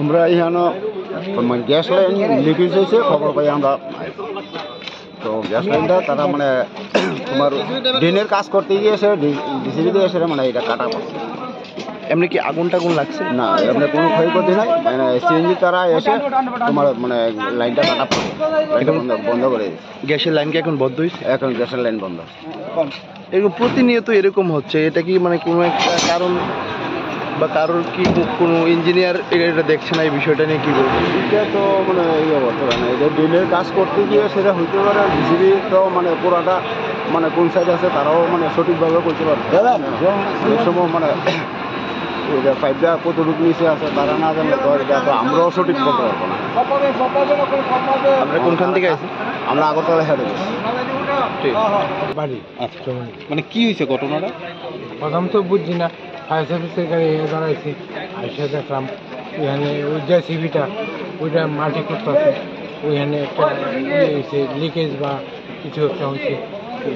আমরা এখানে gas line leakage হয়েছে খবর পাই আমরা। তো গ্যাস লাইনটা তারা মানে তোমার ড্রেনের কাজ করতে গিয়েছে, ডিসিবিতে এসে মানে এটা কাটা পড়ছে। এমনি কি আগুন টাগুন লাগছে? না, এমনি কোনো ক্ষয়ক্ষতি নাই। মানে সিএনজি তারা এসে তোমার মানে লাইনটা কাটা পড়ছে, লাইনটা বন্ধ করে দিয়েছে। গ্যাসের লাইন কি এখন বন্ধ হয়েছে? এখন গ্যাসের লাইন বন্ধ। এরকম প্রতিনিয়ত এরকম হচ্ছে, এটা কি মানে কোনো একটা কারণ বা কারোর কি কোনো ইঞ্জিনিয়ার এটা দেখছে না এই বিষয়টা নিয়ে কি বলবো? এটা তো মানে এই অবস্থা না, এটা ড্রেনের কাজ করতে গিয়ে সেটা হইতে পারে। ডিসিবি তো মানে পুরাটা মানে কোন সাইড আছে তারাও মানে সঠিকভাবে করতে পারবে। এই সময় মানে এটা পাইপটা কতটুকু নিচে আছে তারা না জানলে তো এটা তো আমরাও সঠিক করতে পারবো না। আমরা কোনখান থেকে আছি? আমরা আগরতলা হেঁটে বাড়ি। আচ্ছা, মানে কি হয়েছে ঘটনাটা? প্রথম তো বুঝছি না, ফায়ার সার্ভিসের গাড়ি দাঁড়াইছি, এসে দেখলাম ওইখানে ওই যে সিবিটা ওইটা মাটি করতেছে, ওইখানে একটা হয়েছে লিকেজ বা কিছু একটা হয়েছে,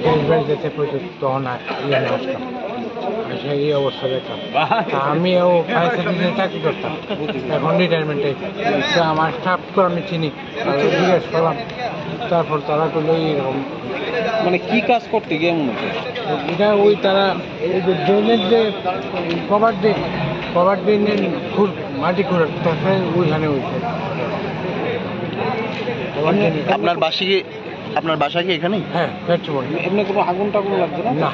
গ্যাস বাড়ি যেতে পড়ছে, তখন এখানে আসলাম, এসে এই অবস্থা দেখলাম। তা আমিও ফায়ার সার্ভিসে চাকরি করতাম, এখন রিটায়ারমেন্টে। আমার স্টাফ তো আমি চিনি, তাদের জিজ্ঞেস করলাম, তারপর তারা করলো এইরকম। মানে কি কাজ করতে গিয়ে মনে হচ্ছে? এটা ওই তারা ওই যে ড্রেনের যে কভার ড্রেনের মাটি খুঁড়ে ওইখানে হয়েছে। আপনার বাসা কি এখানেই? হ্যাঁ, পেট্রোল। এমনি কোনো আগুন টাগুন লাগছে না? না,